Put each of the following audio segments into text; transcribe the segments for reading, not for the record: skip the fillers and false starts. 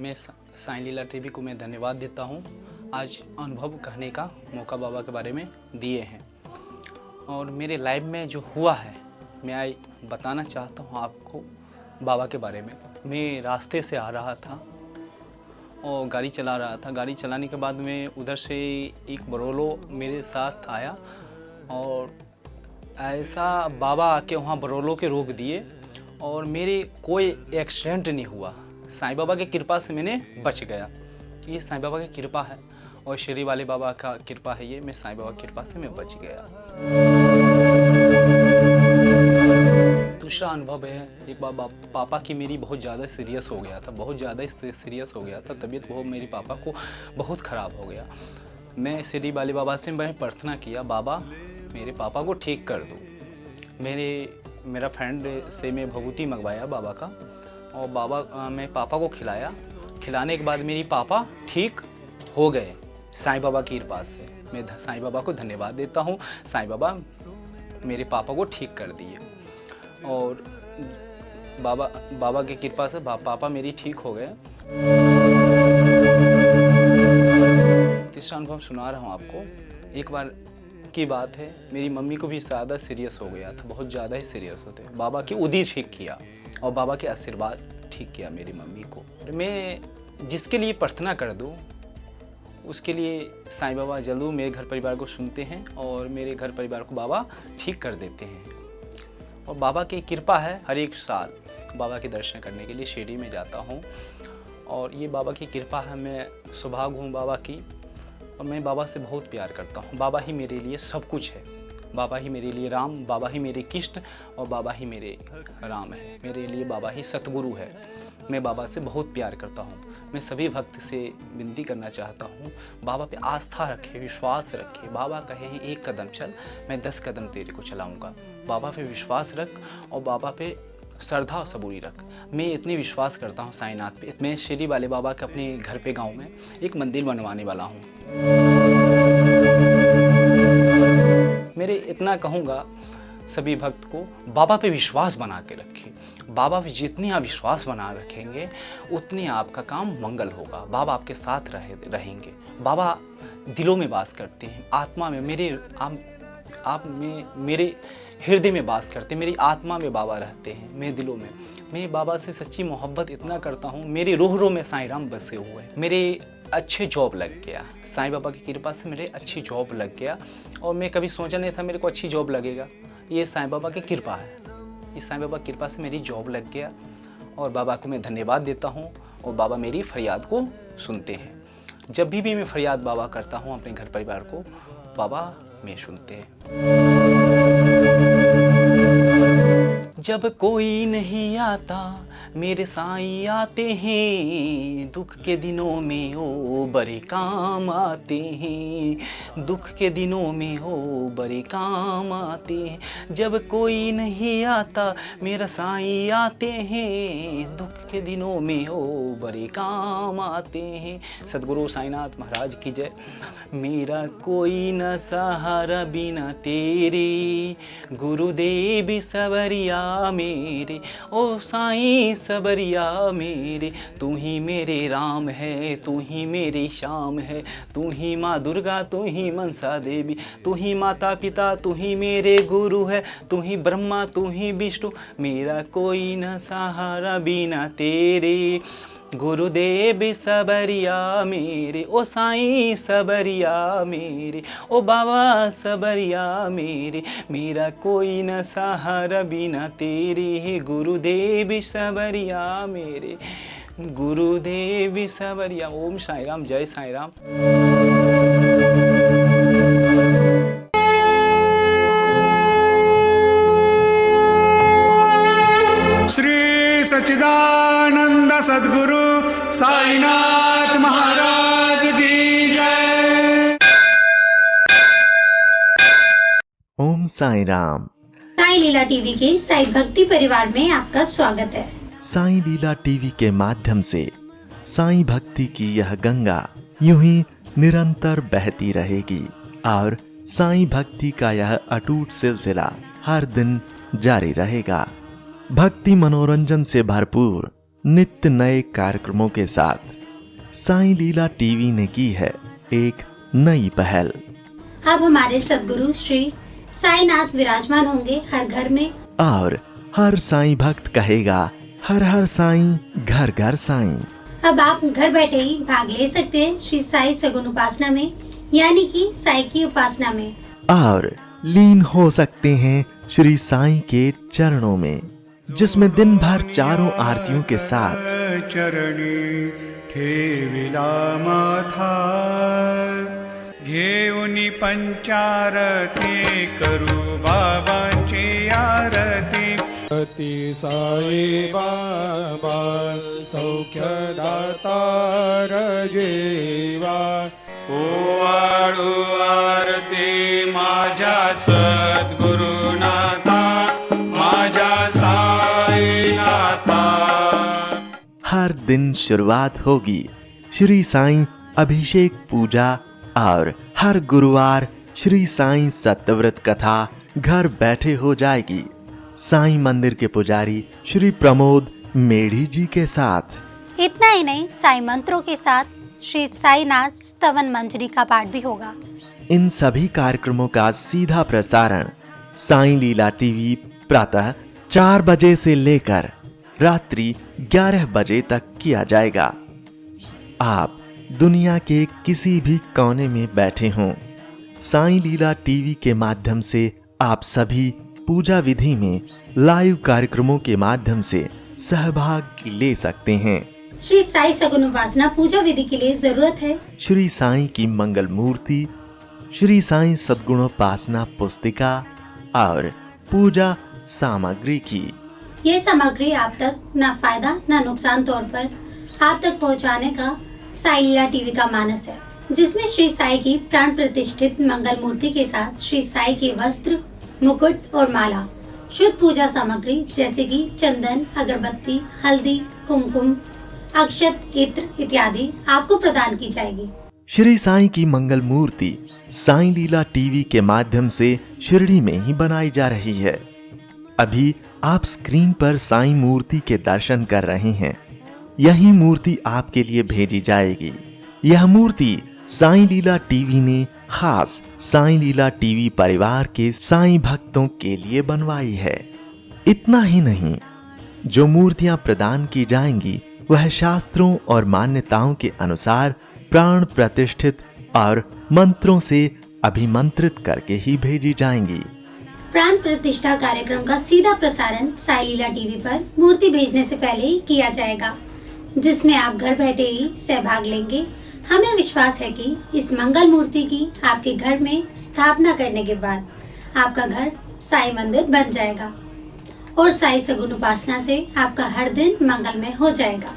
मैं साईं लीला टीवी को मैं धन्यवाद देता हूँ। आज अनुभव कहने का मौका बाबा के बारे में दिए हैं और मेरे लाइफ में जो हुआ है मैं आज बताना चाहता हूँ आपको बाबा के बारे में। मैं रास्ते से आ रहा था और गाड़ी चला रहा था। गाड़ी चलाने के बाद में उधर से एक बरोलो मेरे साथ आया और ऐसा बाबा आके वहाँ बरोलो के रोक दिए और मेरे कोई एक्सीडेंट नहीं हुआ। साईं बाबा की कृपा से मैंने बच गया। ये साईं बाबा की कृपा है और शिरडी वाले बाबा का कृपा है। ये मैं साईं बाबा की कृपा से मैं बच गया। दूसरा अनुभव है, एक बार पापा की मेरी बहुत ज़्यादा सीरियस हो गया था, बहुत ज़्यादा सीरियस हो गया था। तबीयत बहुत मेरी पापा को बहुत ख़राब हो गया। मैं शिरडी वाले बाबा से मैं प्रार्थना किया, बाबा मेरे पापा को ठीक कर दो। मेरा फ्रेंड से मैं भभूति मंगवाया बाबा का और बाबा मैं पापा को खिलाया। खिलाने के बाद मेरी पापा ठीक हो गए साईं बाबा की कृपा से। मैं साईं बाबा को धन्यवाद देता हूँ। साईं बाबा मेरे पापा को ठीक कर दिए और बाबा की कृपा से पापा मेरी ठीक हो गए। तीसरा अनुभव सुना रहा हूँ आपको। एक बार की बात है, मेरी मम्मी को भी ज़्यादा सीरियस हो गया था, बहुत ज़्यादा ही सीरियस होते। बाबा की उदी ठीक किया और बाबा के आशीर्वाद ठीक किया मेरी मम्मी को। मैं जिसके लिए प्रार्थना कर दूँ उसके लिए साईं बाबा जल्द मेरे घर परिवार को सुनते हैं और मेरे घर परिवार को बाबा ठीक कर देते हैं। और बाबा की कृपा है, हर एक साल बाबा के दर्शन करने के लिए शिरडी में जाता हूँ और ये बाबा की कृपा है। मैं सौभाग्य हूँ बाबा की और मैं बाबा से बहुत प्यार करता हूँ। बाबा ही मेरे लिए सब कुछ है। बाबा ही मेरे लिए राम, बाबा ही मेरे कृष्ण और बाबा ही मेरे राम है। मेरे लिए बाबा ही सतगुरु है। मैं बाबा से बहुत प्यार करता हूँ। मैं सभी भक्त से विनती करना चाहता हूँ, बाबा पे आस्था रखे, विश्वास रखे। बाबा कहे हैं 1 कदम चल, मैं 10 कदम तेरे को चलाऊँगा। बाबा पे विश्वास रख और बाबा पे श्रद्धा और सबूरी रख। मैं इतनी विश्वास करता हूँ साईनाथ पे। मैं शिरडी वाले बाबा के अपने घर पे गाँव में एक मंदिर बनवाने वाला हूँ। मेरे इतना कहूँगा सभी भक्त को, बाबा पे विश्वास बना के रखें। बाबा पे जितनी आप विश्वास बना रखेंगे उतनी आपका काम मंगल होगा। बाबा आपके साथ रहेंगे। बाबा दिलों में वास करते हैं, आत्मा में। मेरे हृदय में वास करते हैं, मेरी आत्मा में बाबा रहते हैं, मेरे दिलों में। मैं बाबा से सच्ची मोहब्बत इतना करता हूँ, मेरे रूह में साईं राम बसे हुए हैं। मेरे अच्छे जॉब लग गया, साईं बाबा की कृपा से मेरे अच्छी जॉब लग गया और मैं कभी सोचा नहीं था मेरे को अच्छी जॉब लगेगा। ये साईं बाबा की कृपा है। इस साईं बाबा की कृपा से मेरी जॉब लग गया और बाबा को मैं धन्यवाद देता हूँ और बाबा मेरी फरियाद को सुनते हैं। जब भी मैं फरियाद बाबा करता हूँ अपने घर परिवार को, बाबा मैं सुनते हैं। जब कोई नहीं आता मेरे साईं आते हैं, दुख के दिनों में ओ बड़े काम आते हैं। दुख के दिनों में ओ बड़े काम आते हैं। जब कोई नहीं आता मेरा साईं आते हैं, दुख के दिनों में ओ बड़े काम आते हैं। सद्गुरु साईनाथ महाराज की जय। मेरा कोई न सहारा बिना तेरे, गुरुदेव सबरिया मेरे। ओ साईं सबरिया मेरे, तू ही मेरे राम है, तू ही मेरी श्याम है। तू ही माँ दुर्गा, तू ही मनसा देवी, तू ही माता पिता, तू ही मेरे गुरु है। तू ही ब्रह्मा, तू ही विष्णु, मेरा कोई न सहारा बिना तेरे। गुरुदेव सबरिया मेरे, ओ साईं सबरिया मेरे, ओ बाबा सबरिया मेरे। मेरा कोई न सहारा बिना तेरे, गुरुदेव सबरिया मेरे, गुरुदेव सबरिया। ओम साईं राम, जय साईं राम। श्री सच्चिदानंद सद्गुरु साईनाथ महाराज की जय। ओम साईं राम। साईं लीला टीवी के साईं भक्ति परिवार में आपका स्वागत है। साईं लीला टीवी के माध्यम से साईं भक्ति की यह गंगा यूं ही निरंतर बहती रहेगी और साईं भक्ति का यह अटूट सिलसिला हर दिन जारी रहेगा। भक्ति मनोरंजन से भरपूर नित्य नए कार्यक्रमों के साथ साईं लीला टीवी ने की है एक नई पहल। अब हमारे सद्गुरु श्री साईनाथ विराजमान होंगे हर घर में, और हर साईं भक्त कहेगा हर हर साईं, घर घर साईं। अब आप घर बैठे ही भाग ले सकते हैं श्री साई सगुन उपासना में, यानी कि साई की उपासना में, और लीन हो सकते हैं श्री साईं के चरणों में, जिसमें दिन भर चारों आरतियों के साथ चरणी ठेविला माथा घेऊनी पंचारती करू बाबांची आरती। अति साई बाबा सौख्यदाता जेवा ओवाळू आरती माझ्या सद्गुरुनाथा, माझ्या साईनाथा। हर दिन शुरुआत होगी श्री साईं अभिषेक पूजा, और हर गुरुवार श्री साईं सत्यव्रत कथा घर बैठे हो जाएगी साईं मंदिर के पुजारी श्री प्रमोद मेढ़ी जी के साथ। इतना ही नहीं, साई मंत्रों के साथ श्री साईनाथ स्तवन मंजरी का पाठ भी होगा। इन सभी कार्यक्रमों का सीधा प्रसारण साईं लीला टीवी प्रातः 4 बजे से लेकर रात्रि 11 बजे तक किया जाएगा। आप दुनिया के किसी भी कोने में बैठे हों, साईं लीला टीवी के माध्यम से आप सभी पूजा विधि में लाइव कार्यक्रमों के माध्यम से सहभाग ले सकते हैं। श्री साई सगुन उपासना पूजा विधि के लिए जरूरत है श्री साईं की मंगल मूर्ति, श्री साईं सद्गुणोपासना पुस्तिका और पूजा सामग्री की। ये सामग्री आप तक न फायदा न नुकसान तौर पर आप तक पहुंचाने का साई लीला टीवी का मानस है, जिसमें श्री साई की प्राण प्रतिष्ठित मंगल मूर्ति के साथ श्री साई के वस्त्र, मुकुट और माला, शुद्ध पूजा सामग्री जैसे कि चंदन, अगरबत्ती, हल्दी, कुमकुम, अक्षत, इत्र इत्यादि आपको प्रदान की जाएगी। श्री साईं की मंगल मूर्ति साईं लीला टीवी के माध्यम से शिरडी में ही बनाई जा रही है। अभी आप स्क्रीन पर साईं मूर्ति के दर्शन कर रहे हैं। यही मूर्ति आपके लिए भेजी जाएगी। यह मूर्ति साईं लीला टीवी ने खास साईं लीला टीवी परिवार के साईं भक्तों के लिए बनवाई है। इतना ही नहीं, जो मूर्तियां प्रदान की जाएंगी वह शास्त्रों और मान्यताओं के अनुसार प्राण प्रतिष्ठित और मंत्रों से अभिमंत्रित करके ही भेजी जाएंगी। प्राण प्रतिष्ठा कार्यक्रम का सीधा प्रसारण साई लीला टीवी पर मूर्ति भेजने से पहले ही किया जाएगा, जिसमें आप घर बैठे ही सहभाग लेंगे। हमें विश्वास है कि इस मंगल मूर्ति की आपके घर में स्थापना करने के बाद आपका घर साई मंदिर बन जाएगा और साई सगुन उपासना से आपका हर दिन मंगलमय हो जाएगा।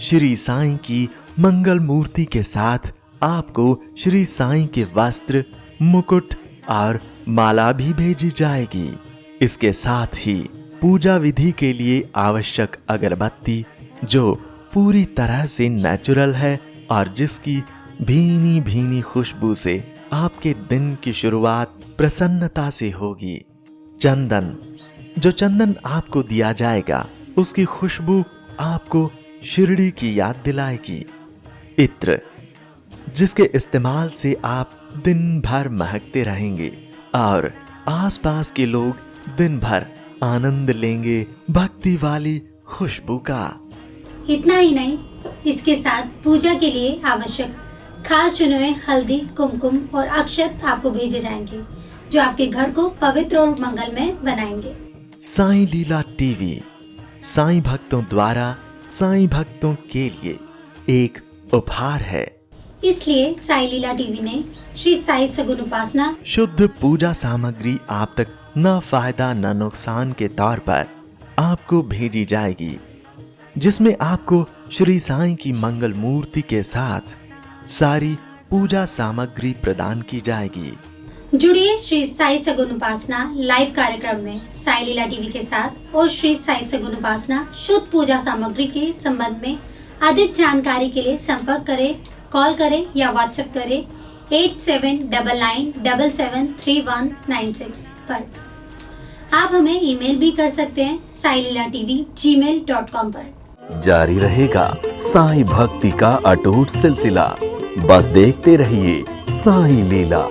श्री साईं की मंगल मूर्ति के साथ आपको श्री साईं के वस्त्र, मुकुट और माला भी भेजी जाएगी। इसके साथ ही पूजा विधि के लिए आवश्यक अगरबत्ती, जो पूरी तरह से नेचुरल है और जिसकी भीनी भीनी खुशबू से आपके दिन की शुरुआत प्रसन्नता से होगी। चंदन, जो चंदन आपको दिया जाएगा उसकी खुशबू आपको शिरडी की याद दिलाएगी। इत्र, जिसके इस्तेमाल से आप दिन भर महकते रहेंगे और आसपास के लोग दिन भर आनंद लेंगे भक्ति वाली खुशबू का। इतना ही नहीं, इसके साथ पूजा के लिए आवश्यक खास चुने हुए हल्दी, कुमकुम और अक्षत आपको भेजे जाएंगे, जो आपके घर को पवित्र और मंगलमय बनाएंगे। साईं लीला टीवी साईं भक्तों द्वारा साईं भक्तों के लिए एक उपहार है। इसलिए साई लीला टीवी ने श्री साई सगुन उपासना शुद्ध पूजा सामग्री आप तक न फायदा न नुकसान के तौर पर आपको भेजी जाएगी, जिसमें आपको श्री साईं की मंगल मूर्ति के साथ सारी पूजा सामग्री प्रदान की जाएगी। जुड़िए श्री साई सगुन उपासना लाइव कार्यक्रम में साई लीला टीवी के साथ और श्री साई सगुन उपासना शुद्ध पूजा सामग्री के संबंध में अधिक जानकारी के लिए संपर्क करें, कॉल करें या व्हाट्सएप करें 8799773196 पर। आप हमें ईमेल भी कर सकते हैं sailila.tv@gmail.com पर। जारी रहेगा साईं भक्ति का अटूट सिलसिला। बस देखते रहिए साईं लीला।